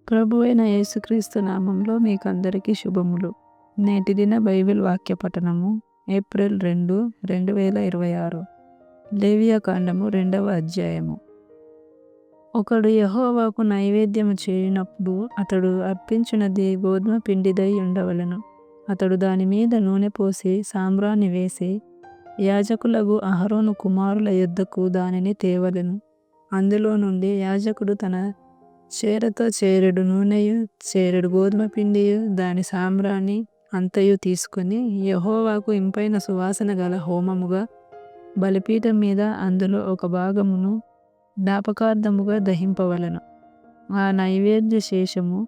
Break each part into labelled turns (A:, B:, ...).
A: ప్రభువైన యేసుక్రీస్తు నామంలో మీకందరికీ శుభములు. నేటి దిన బైబిల్ వాక్య పఠనము ఏప్రిల్ 2, 2026. లేవియాకాండము 2వ అధ్యాయము. ఒకడు యెహోవాకు నైవేద్యము చేయునప్పుడు అతడు అర్పించునది గోధుమ పిండిదై ఉండవలెను. అతడు దాని మీద నూనె పోసి సాంబ్రాణి వేసి యాజకులగు అహరోను కుమారుల యొద్దకు దానిని తేవలెను. అందులో నుండి యాజకుడు తన చేరతో చేరెడు నూనెయు చేరెడు గోధుమ పిండియు దాని సాంబ్రాణి అంతయు తీసుకొని యెహోవాకు ఇంపైన సువాసన గల హోమముగా బలిపీఠం మీద అందులో ఒక భాగమును జ్ఞాపకార్థముగా దహింపవలెను. ఆ నైవేద్య శేషము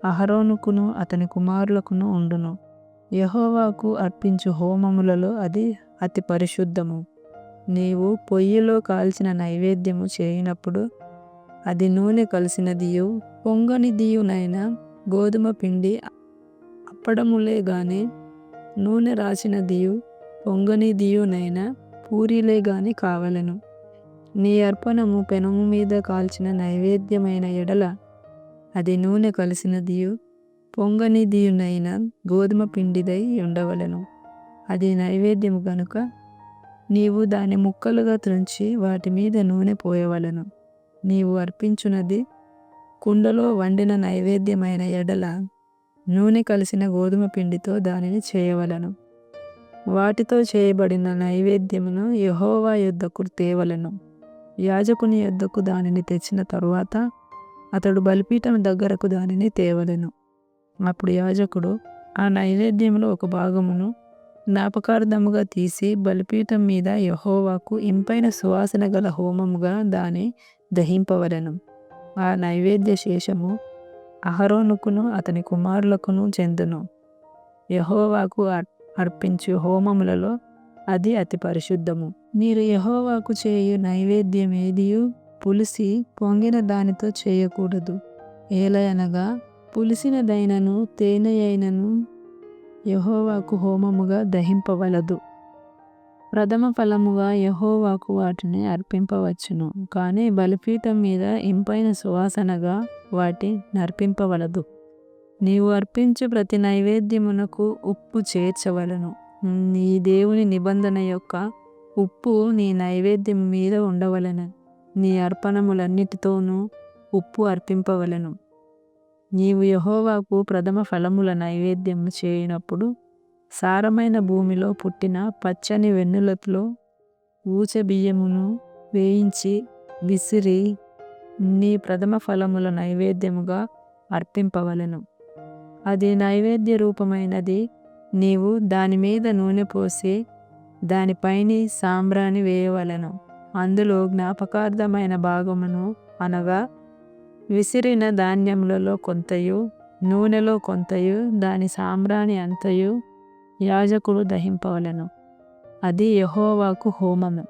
A: అహరోనుకును అతని కుమారులకును ఉండును. యెహోవాకు అర్పించు హోమములలో అది అతి పరిశుద్ధము. నీవు పొయ్యిలో కాల్చిన నైవేద్యము చేయునప్పుడు అది నూనె కలిసినదియు పొంగనిదియునైన గోధుమ పిండి అప్పడములే గాని నూనె రాసినదియు పొంగనిదియునైన పూరీలే గాని కావలెను. నీ అర్పణము పెనము మీద కాల్చిన నైవేద్యమైన ఎడల అది నూనె కలిసినదియు పొంగనిదియునైన గోధుమ పిండిదై ఉండవలెను. అది నైవేద్యము గనుక నీవు దాని ముక్కలుగా త్రుంచి వాటి మీద నూనె పోయవలెను. నీవు అర్పించునది కుండలో వండిన నైవేద్యమైన ఎడల నూనె కలిసిన గోధుమ పిండితో దానిని చేయవలెను. వాటితో చేయబడిన నైవేద్యమును యెహోవా యొద్దకు తేవలెను. యాజకుని యొద్దకు దానిని తెచ్చిన తరువాత అతడు బలిపీఠం దగ్గరకు దానిని తేవలెను. అప్పుడు యాజకుడు ఆ నైవేద్యములో ఒక భాగమును జ్ఞాపకార్థముగా తీసి బలిపీఠం మీద యెహోవాకు ఇంపైన సువాసన గల హోమముగా దాని దహింపవలెను. ఆ నైవేద్య శేషము అహరోనుకును అతని కుమారులకును చెందును. యెహోవాకు అర్పించు హోమములలో అది అతి పరిశుద్ధము. మీరు యెహోవాకు చేయు నైవేద్యమేదియు పులిసి పొంగిన దానితో చేయకూడదు. ఏలయనగా పులిసినదైనను తేనెయైనను యెహోవాకు హోమముగా దహింపవలదు. ప్రథమ ఫలముగా యెహోవాకు వాటిని అర్పింపవచ్చును, కానీ బలిపీఠం మీద ఇంపైన సువాసనగా వాటిని అర్పింపవలదు. నీవు అర్పించు ప్రతి నైవేద్యమునకు ఉప్పు చేర్చవలెను. నీ దేవుని నిబంధన యొక్క ఉప్పు నీ నైవేద్యం మీద ఉండవలెను. నీ అర్పణములన్నిటితోనూ ఉప్పు అర్పింపవలెను. నీవు యెహోవాకు ప్రథమ ఫలముల నైవేద్యము చేయునప్పుడు సారమైన భూమిలో పుట్టిన పచ్చని వెన్నులతో ఊచ బియ్యమును వేయించి విసిరి నీ ప్రథమ ఫలముల నైవేద్యముగా అర్పింపవలెను. అది నైవేద్య రూపమైనది. నీవు దాని మీద నూనె పోసి దానిపైని సాంబ్రాణి వేయవలెను. అందులో జ్ఞాపకార్థమైన భాగమును అనగా విసిరిన ధాన్యములలో కొంతయు నూనెలో కొంతయు దాని సాంబ్రాణి అంతయు యాజకుడు దహింపవలెను. అది యెహోవాకు హోమము.